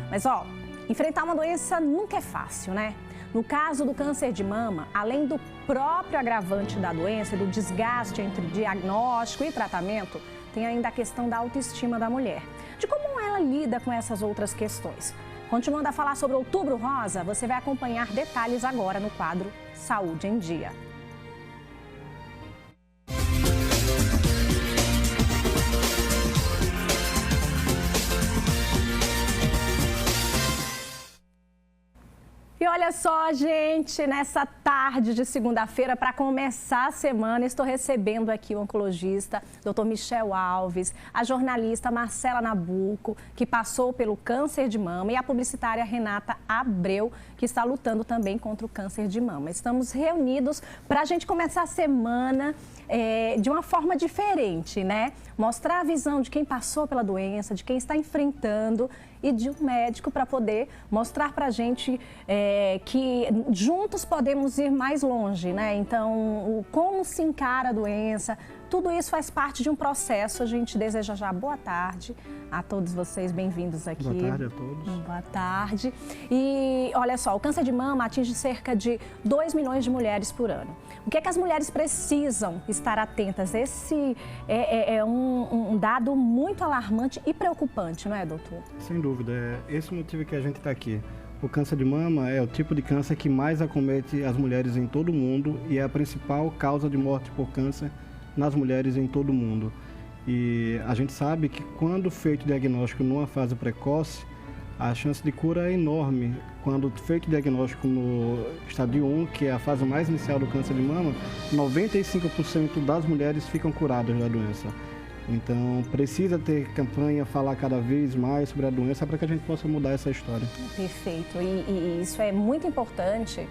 Mas, ó, enfrentar uma doença nunca é fácil, né? No caso do câncer de mama, além do próprio agravante da doença, do desgaste entre diagnóstico e tratamento, tem ainda a questão da autoestima da mulher, de como ela lida com essas outras questões. Continuando a falar sobre Outubro Rosa, você vai acompanhar detalhes agora no quadro Saúde em Dia. E olha só, gente, nessa tarde de segunda-feira, para começar a semana, estou recebendo aqui o oncologista, Dr. Michel Alves, a jornalista Marcela Nabuco, que passou pelo câncer de mama, e a publicitária Renata Abreu, que está lutando também contra o câncer de mama. Estamos reunidos para a gente começar a semana de uma forma diferente, né? Mostrar a visão de quem passou pela doença, de quem está enfrentando e de um médico para poder mostrar para a gente que juntos podemos ir mais longe, né? Então, como se encara a doença, tudo isso faz parte de um processo. A gente deseja já boa tarde a todos vocês, bem-vindos aqui. Boa tarde a todos. Boa tarde. E olha só, o câncer de mama atinge cerca de 2 milhões de mulheres por ano. O que é que as mulheres precisam estar atentas? Esse é um dado muito alarmante e preocupante, não é, doutor? Sem dúvida, é esse o motivo que a gente está aqui. O câncer de mama é o tipo de câncer que mais acomete as mulheres em todo o mundo e é a principal causa de morte por câncer nas mulheres em todo o mundo. E a gente sabe que quando feito o diagnóstico numa fase precoce, a chance de cura é enorme. Quando feito o diagnóstico no estádio 1, que é a fase mais inicial do câncer de mama, 95% das mulheres ficam curadas da doença. Então, precisa ter campanha, falar cada vez mais sobre a doença para que a gente possa mudar essa história. Perfeito. E isso é muito importante,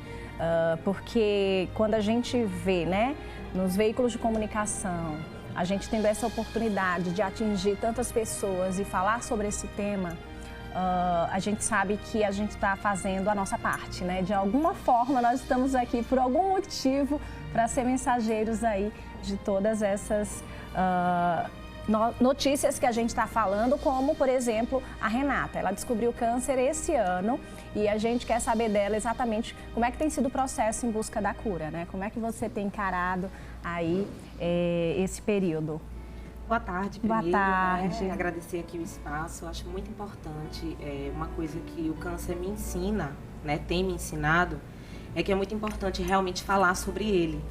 porque quando a gente vê, né, nos veículos de comunicação, a gente tendo essa oportunidade de atingir tantas pessoas e falar sobre esse tema, a gente sabe que a gente está fazendo a nossa parte, né? De alguma forma, nós estamos aqui por algum motivo para ser mensageiros aí de todas essas notícias que a gente está falando, como, por exemplo, a Renata. Ela descobriu câncer esse ano e a gente quer saber dela exatamente como é que tem sido o processo em busca da cura, né? Como é que você tem encarado aí esse período? Boa tarde, primeiro. Boa tarde. Agradecer aqui o espaço. Eu acho muito importante, uma coisa que o câncer me ensina, né, tem me ensinado, é que é muito importante realmente falar sobre ele.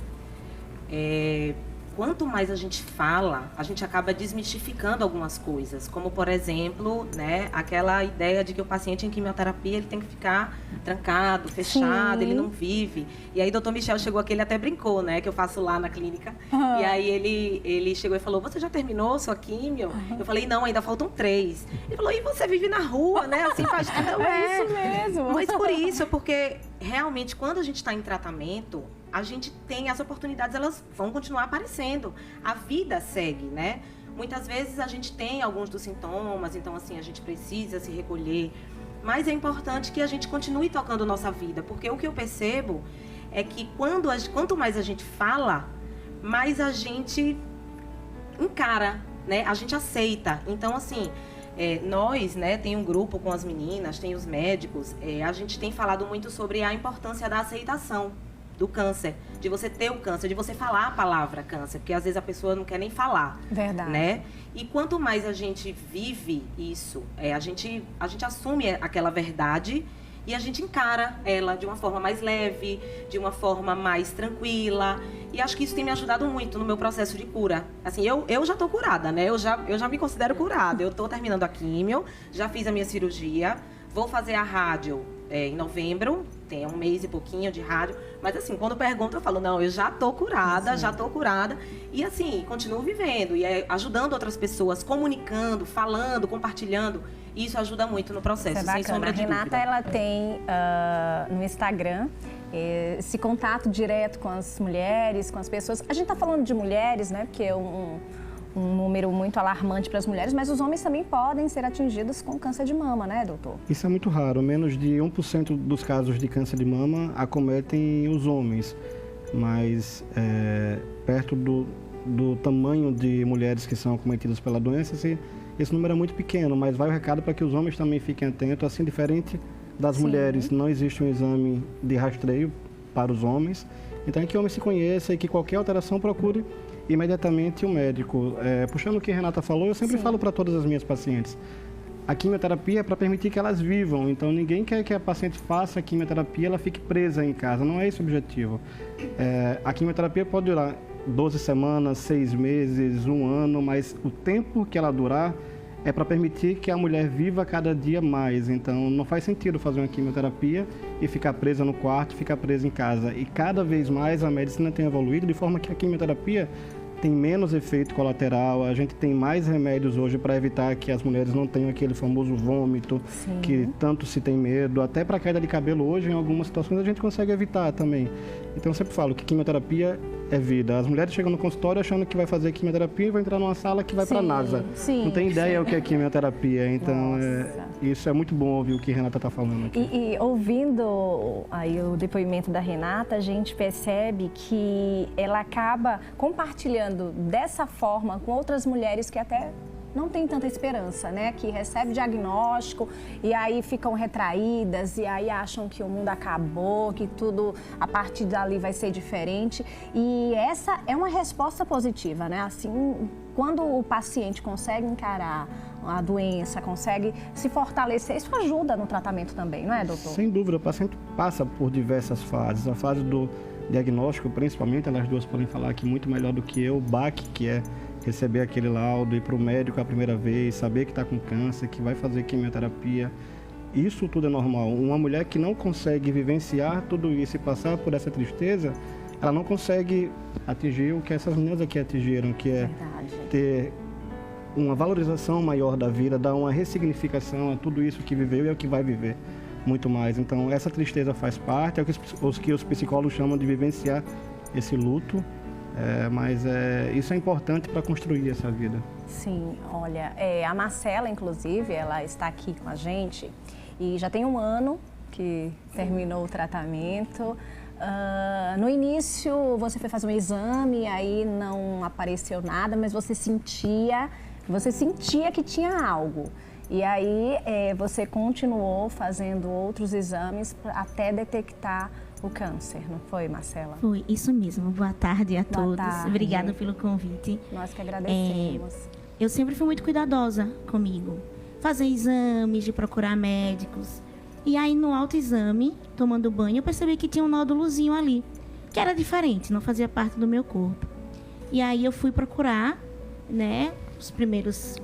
Quanto mais a gente fala, a gente acaba desmistificando algumas coisas, como, por exemplo, né, aquela ideia de que o paciente em quimioterapia ele tem que ficar trancado, fechado, ele não vive. E aí, doutor Michel chegou aqui, ele até brincou, né, que eu faço lá na clínica. E aí, ele chegou e falou, você já terminou sua químio? Eu falei, não, ainda faltam 3. Ele falou, e você vive na rua, né, assim faz... Então, é isso mesmo. Mas por isso, porque realmente, quando a gente está em tratamento, a gente tem as oportunidades, elas vão continuar aparecendo. A vida segue, né? Muitas vezes a gente tem alguns dos sintomas, então assim, a gente precisa se recolher. Mas é importante que a gente continue tocando nossa vida, porque o que eu percebo é que quanto mais a gente fala, mais a gente encara, né? A gente aceita. Então assim, nós, né, tem um grupo com as meninas, tem os médicos, a gente tem falado muito sobre a importância da aceitação do câncer, de você ter o câncer, de você falar a palavra câncer, porque às vezes a pessoa não quer nem falar. Verdade. Né? E quanto mais a gente vive isso, a gente assume aquela verdade e a gente encara ela de uma forma mais leve, de uma forma mais tranquila. E acho que isso tem me ajudado muito no meu processo de cura. Assim, eu já tô curada, né? Eu já me considero curada. Eu tô terminando a químio, já fiz a minha cirurgia, vou fazer a rádio em novembro, tem 1 mês e pouquinho de rádio, mas assim, quando pergunto eu falo, não, eu já tô curada, já tô curada, e assim, continuo vivendo, e ajudando outras pessoas, comunicando, falando, compartilhando, e isso ajuda muito no processo, sem sombra de dúvida. A Renata, ela tem no Instagram esse contato direto com as mulheres, com as pessoas. A gente tá falando de mulheres, né, porque é um número muito alarmante para as mulheres, mas os homens também podem ser atingidos com câncer de mama, né, doutor? Isso é muito raro. Menos de 1% dos casos de câncer de mama acometem os homens, mas perto do tamanho de mulheres que são acometidas pela doença, se esse número é muito pequeno, mas vai o recado para que os homens também fiquem atentos, assim, diferente das mulheres, não existe um exame de rastreio para os homens, então é que o homem se conheça e que qualquer alteração procure imediatamente o médico. Puxando o que a Renata falou, eu sempre falo para todas as minhas pacientes, a quimioterapia é para permitir que elas vivam, então ninguém quer que a paciente faça a quimioterapia e ela fique presa em casa, não é esse o objetivo. A quimioterapia pode durar 12 semanas, 6 meses, 1 ano, mas o tempo que ela durar é para permitir que a mulher viva cada dia mais. Então, não faz sentido fazer uma quimioterapia e ficar presa no quarto, ficar presa em casa. E cada vez mais a medicina tem evoluído de forma que a quimioterapia tem menos efeito colateral, a gente tem mais remédios hoje para evitar que as mulheres não tenham aquele famoso vômito, que tanto se tem medo, até para queda de cabelo hoje, em algumas situações a gente consegue evitar também. Então eu sempre falo que quimioterapia é vida. As mulheres chegam no consultório achando que vai fazer quimioterapia e vai entrar numa sala que vai para a NASA. Não tem ideia o que é quimioterapia, então isso é muito bom ouvir o que a Renata está falando aqui. E ouvindo aí o depoimento da Renata, a gente percebe que ela acaba compartilhando dessa forma com outras mulheres que até não tem tanta esperança, né? Que recebe diagnóstico e aí ficam retraídas e aí acham que o mundo acabou, que tudo a partir dali vai ser diferente. E essa é uma resposta positiva, né? Assim, quando o paciente consegue encarar a doença, consegue se fortalecer, isso ajuda no tratamento também, não é, doutor? Sem dúvida, o paciente passa por diversas fases. A fase do diagnóstico, principalmente, elas duas podem falar aqui muito melhor do que eu, o baque, que é receber aquele laudo, ir para o médico a primeira vez, saber que está com câncer, que vai fazer quimioterapia. Isso tudo é normal. Uma mulher que não consegue vivenciar tudo isso e passar por essa tristeza, ela não consegue atingir o que essas meninas aqui atingiram, que é ter uma valorização maior da vida, dar uma ressignificação a tudo isso que viveu e é o que vai viver muito mais. Então, essa tristeza faz parte, é o que os psicólogos chamam de vivenciar esse luto. Mas isso é importante para construir essa vida. Sim, olha, a Marcela, inclusive, ela está aqui com a gente e já tem 1 ano que terminou o tratamento. No início, você foi fazer um exame, aí não apareceu nada, mas você sentia que tinha algo. E aí, você continuou fazendo outros exames até detectar o câncer, não foi, Marcela? Foi, isso mesmo. Boa tarde a todos. Obrigada pelo convite. Nós que agradecemos. Eu sempre fui muito cuidadosa comigo. Fazer exames, de procurar médicos. E aí, no autoexame, tomando banho, eu percebi que tinha um nódulozinho ali, que era diferente, não fazia parte do meu corpo. E aí, eu fui procurar, né, os primeiros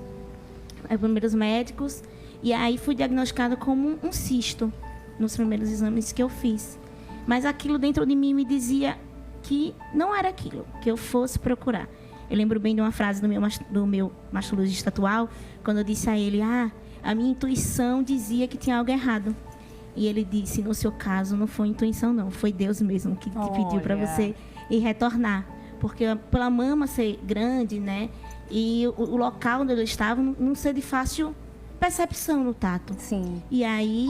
médicos, e aí fui diagnosticada como um cisto nos primeiros exames que eu fiz. Mas aquilo dentro de mim me dizia que não era aquilo, que eu fosse procurar. Eu lembro bem de uma frase do meu mastologista atual, quando eu disse a ele, a minha intuição dizia que tinha algo errado. E ele disse, no seu caso, não foi intuição não, foi Deus mesmo que te pediu para você ir retornar. Porque pela mama ser grande, né, e o local onde eu estava não ser de fácil percepção no tato. Sim. E aí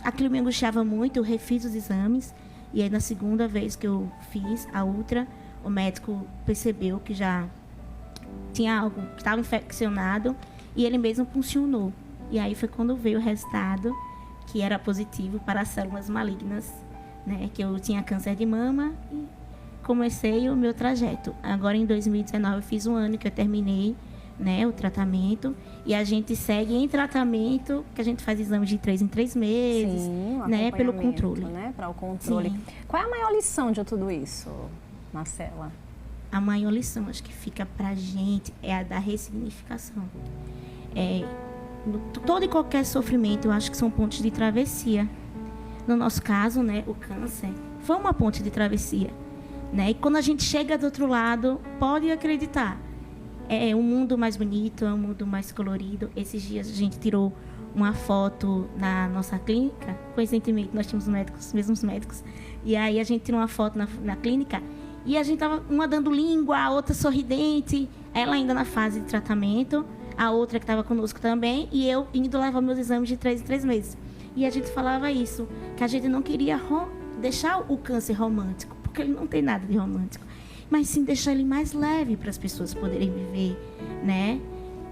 aquilo me angustiava muito, eu refiz os exames e aí na segunda vez que eu fiz a ultra, o médico percebeu que já tinha algo, estava infeccionado e ele mesmo funcionou. E aí foi quando veio o resultado que era positivo para as células malignas, né, que eu tinha câncer de mama e comecei o meu trajeto. Agora em 2019 eu fiz 1 ano que eu terminei, né, o tratamento, e a gente segue em tratamento, que a gente faz exames de 3 em 3 meses, né, pelo controle. Né, para o controle. Sim. Qual é a maior lição de tudo isso, Marcela? A maior lição, acho que fica pra gente, é a da ressignificação. Todo e qualquer sofrimento, eu acho que são pontos de travessia. No nosso caso, né, o câncer foi uma ponte de travessia, né, e quando a gente chega do outro lado, pode acreditar, é um mundo mais bonito, é um mundo mais colorido. Esses dias a gente tirou uma foto na nossa clínica. Coincidentemente, nós tínhamos os mesmos médicos. E aí a gente tirou uma foto na clínica e a gente tava uma dando língua, a outra sorridente, ela ainda na fase de tratamento, a outra que estava conosco também, e eu indo levar meus exames de 3 em 3 meses. E a gente falava isso, que a gente não queria deixar o câncer romântico, porque ele não tem nada de romântico, mas sim deixar ele mais leve para as pessoas poderem viver, né?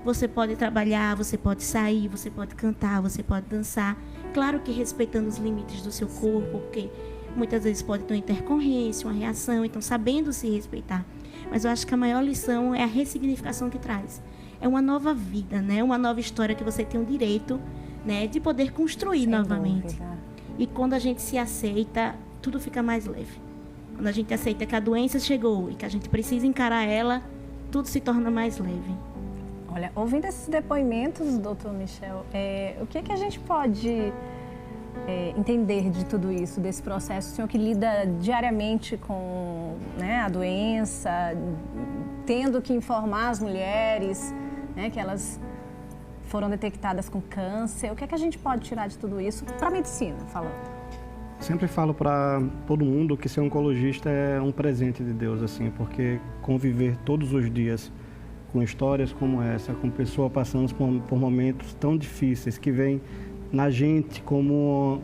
Você pode trabalhar, você pode sair, você pode cantar, você pode dançar. Claro que respeitando os limites do seu corpo, porque muitas vezes pode ter uma intercorrência, uma reação, então sabendo se respeitar. Mas eu acho que a maior lição é a ressignificação que traz. É uma nova vida, né? Uma nova história que você tem o direito, né, de poder construir Sem novamente. dúvida. E quando a gente se aceita, tudo fica mais leve. Quando a gente aceita que a doença chegou e que a gente precisa encarar ela, tudo se torna mais leve. Olha, ouvindo esses depoimentos, doutor Michel, o que a gente pode entender de tudo isso, desse processo? O senhor que lida diariamente com, né, a doença, tendo que informar as mulheres, né, que elas foram detectadas com câncer. O que a gente pode tirar de tudo isso para a medicina, falando? Sempre falo para todo mundo que ser oncologista é um presente de Deus, assim, porque conviver todos os dias com histórias como essa, com pessoas passando por momentos tão difíceis, que vem na gente como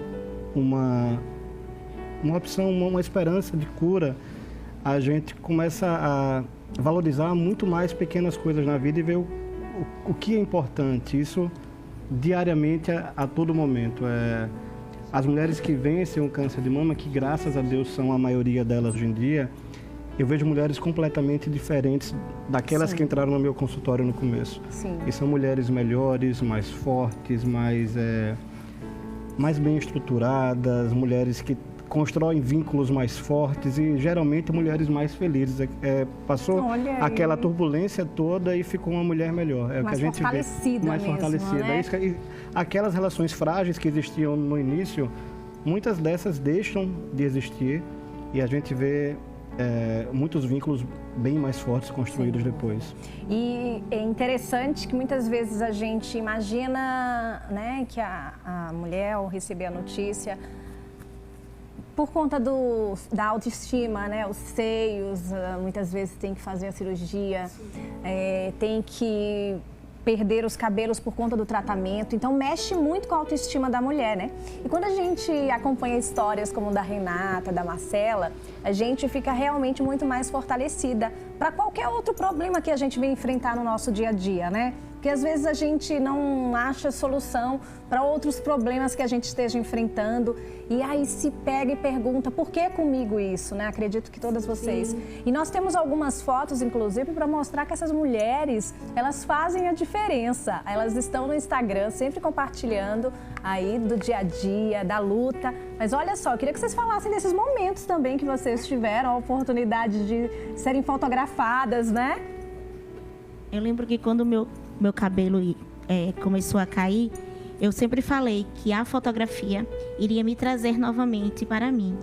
uma opção, uma esperança de cura, a gente começa a valorizar muito mais pequenas coisas na vida e ver o que é importante. Isso diariamente, a todo momento. As mulheres que vencem o câncer de mama, que graças a Deus são a maioria delas hoje em dia, eu vejo mulheres completamente diferentes daquelas Sim. que entraram no meu consultório no começo. Sim. E são mulheres melhores, mais fortes, mais bem estruturadas, mulheres que constroem vínculos mais fortes e geralmente mulheres mais felizes. Passou Olha aí. aquela turbulência toda e ficou uma mulher melhor. É o que Mais a gente fortalecida vê. Mais mesmo, fortalecida. né? É isso e aquelas relações frágeis que existiam no início, muitas dessas deixam de existir e a gente vê muitos vínculos bem mais fortes construídos depois. E é interessante que muitas vezes a gente imagina, né, que a mulher, ao receber a notícia, por conta da autoestima, né, os seios, muitas vezes tem que fazer a cirurgia, tem que perder os cabelos por conta do tratamento, então mexe muito com a autoestima da mulher, né? E quando a gente acompanha histórias como da Renata, da Marcela, a gente fica realmente muito mais fortalecida para qualquer outro problema que a gente vem enfrentar no nosso dia a dia, né? Porque às vezes a gente não acha solução para outros problemas que a gente esteja enfrentando e aí se pega e pergunta, por que comigo isso, né? Acredito que todas vocês. Sim. E nós temos algumas fotos, inclusive, para mostrar que essas mulheres, elas fazem a diferença. Elas estão no Instagram, sempre compartilhando aí do dia a dia, da luta. Mas olha só, eu queria que vocês falassem desses momentos também que vocês tiveram a oportunidade de serem fotografadas, né? Eu lembro que quando meu cabelo começou a cair, eu sempre falei que a fotografia iria me trazer novamente para mim.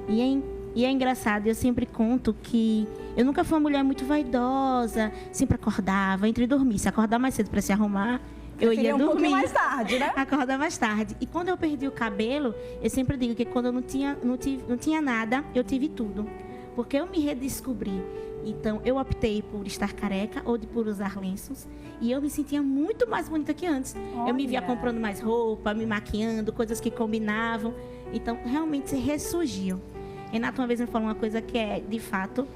E é engraçado, eu sempre conto que eu nunca fui uma mulher muito vaidosa, sempre acordava, entre dormir. Se acordar mais cedo para se arrumar, eu ia dormir. Um pouquinho mais tarde, né? Acordar mais tarde. E quando eu perdi o cabelo, eu sempre digo que quando eu não tinha nada, eu tive tudo. Porque eu me redescobri. Então, eu optei por estar careca ou por usar lenços. E eu me sentia muito mais bonita que antes. Olha. Eu me via comprando mais roupa, me maquiando, coisas que combinavam. Então, realmente, se ressurgiu. Renato uma vez me falou uma coisa que é, de fato,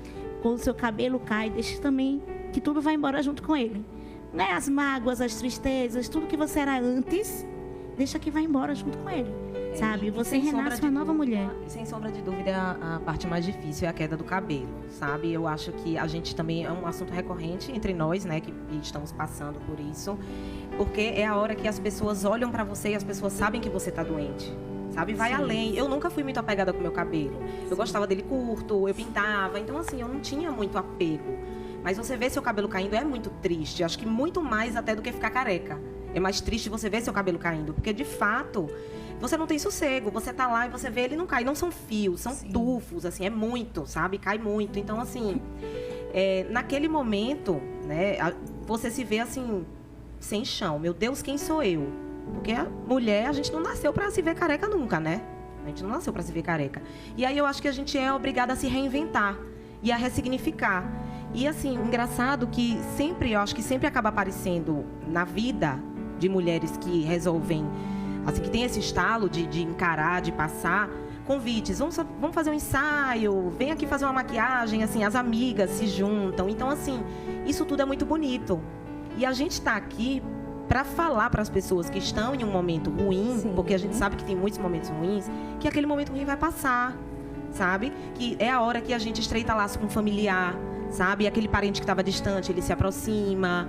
quando o seu cabelo cai, deixa também que tudo vai embora junto com ele. Né? As mágoas, as tristezas, tudo que você era antes, deixa que vai embora junto com ele. Sabe? Você renasce uma nova mulher. Sem sombra de dúvida, a parte mais difícil é a queda do cabelo, sabe? Eu acho que a gente também é um assunto recorrente entre nós, né, que estamos passando por isso, porque é a hora que as pessoas olham pra você e as pessoas sabem que você tá doente, sabe? Vai além. Eu nunca fui muito apegada com o meu cabelo. Eu gostava dele curto, eu pintava, então assim, eu não tinha muito apego. Mas você ver seu cabelo caindo é muito triste, acho que muito mais até do que ficar careca. É mais triste você ver seu cabelo caindo, porque de fato você não tem sossego, você tá lá e você vê ele não cai, não são fios, são tufos, assim, é muito, sabe? Cai muito. Então, assim, naquele momento, né, você se vê assim, sem chão. Meu Deus, quem sou eu? Porque a mulher, a gente não nasceu pra se ver careca nunca, né? A gente não nasceu pra se ver careca. E aí eu acho que a gente é obrigada a se reinventar e a ressignificar. E assim, engraçado que sempre, eu acho que sempre acaba aparecendo na vida de mulheres que resolvem, assim, que tem esse estalo de encarar, de passar, convites. Vamos fazer um ensaio, vem aqui fazer uma maquiagem, assim, as amigas se juntam. Então, assim, isso tudo é muito bonito. E a gente está aqui para falar para as pessoas que estão em um momento ruim, Sim. porque a gente sabe que tem muitos momentos ruins, que aquele momento ruim vai passar, sabe? Que é a hora que a gente estreita laço com um familiar, sabe? Aquele parente que estava distante, ele se aproxima,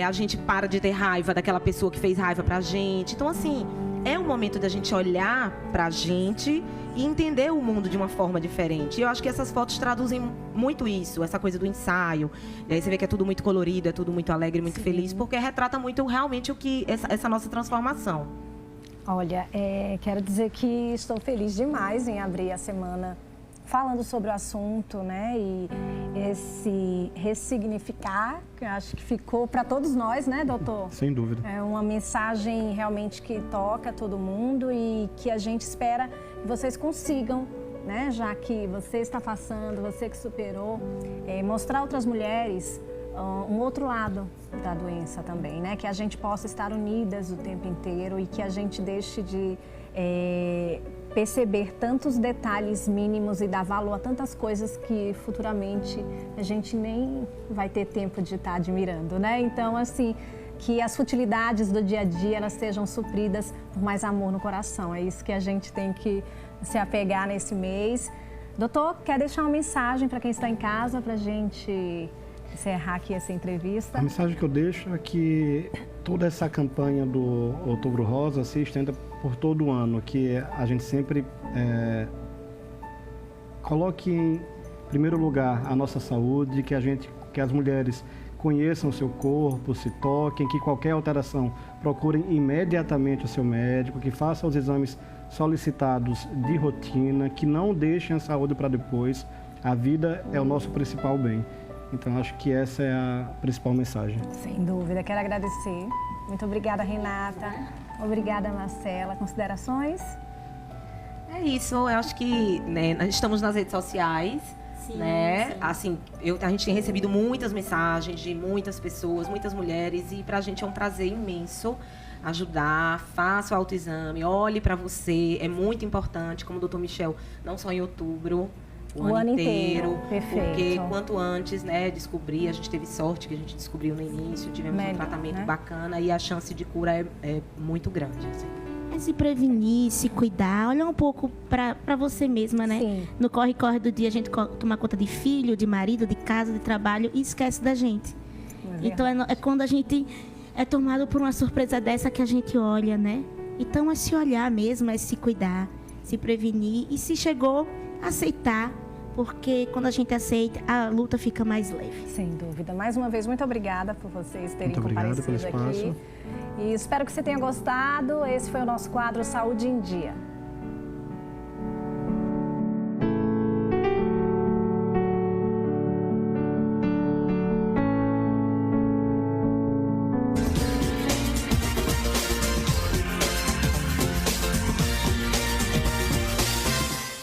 a gente para de ter raiva daquela pessoa que fez raiva pra gente. Então, assim, é um momento da gente olhar pra gente e entender o mundo de uma forma diferente. E eu acho que essas fotos traduzem muito isso, essa coisa do ensaio. E aí você vê que é tudo muito colorido, é tudo muito alegre, muito feliz, porque retrata muito realmente o que essa nossa transformação. Olha, quero dizer que estou feliz demais em abrir a semana falando sobre o assunto, né? E esse ressignificar, que eu acho que ficou para todos nós, né, doutor? Sem dúvida. É uma mensagem realmente que toca todo mundo e que a gente espera que vocês consigam, né? Já que você está passando, você que superou, mostrar a outras mulheres um outro lado da doença também, né? Que a gente possa estar unidas o tempo inteiro e que a gente deixe de perceber tantos detalhes mínimos e dar valor a tantas coisas que futuramente a gente nem vai ter tempo de estar admirando, né? Então, assim, que as futilidades do dia a dia elas sejam supridas por mais amor no coração. É isso que a gente tem que se apegar nesse mês. Doutor, quer deixar uma mensagem para quem está em casa para a gente encerrar aqui essa entrevista? A mensagem que eu deixo é que toda essa campanha do Outubro Rosa se estenda por todo o ano, que a gente sempre coloque em primeiro lugar a nossa saúde, que as mulheres conheçam o seu corpo, se toquem, que qualquer alteração procurem imediatamente o seu médico, que façam os exames solicitados de rotina, que não deixem a saúde para depois. A vida é o nosso principal bem. Então, acho que essa é a principal mensagem. Sem dúvida. Quero agradecer. Muito obrigada, Renata. Obrigada, Marcela. Considerações? É isso. Eu acho que estamos nas redes sociais. Sim, né? sim. Assim, a gente tem recebido muitas mensagens de muitas pessoas, muitas mulheres. E pra gente é um prazer imenso ajudar. Faça o autoexame. Olhe pra você. É muito importante, como o doutor Michel, não só em outubro, o ano inteiro. Perfeito. Porque quanto antes, né, descobrir, a gente teve sorte que a gente descobriu no início, tivemos um tratamento bacana e a chance de cura é muito grande. Assim. É se prevenir, se cuidar, olhar um pouco para você mesma, né? Sim. No corre-corre do dia a gente toma conta de filho, de marido, de casa, de trabalho e esquece da gente. Então é quando a gente é tomado por uma surpresa dessa que a gente olha, né? Então é se olhar mesmo, é se cuidar, se prevenir e se chegou, aceitar, porque quando a gente aceita, a luta fica mais leve. Sem dúvida. Mais uma vez, muito obrigada por vocês terem Muito obrigado comparecido pelo espaço. aqui. E espero que você tenha gostado. Esse foi o nosso quadro Saúde em Dia.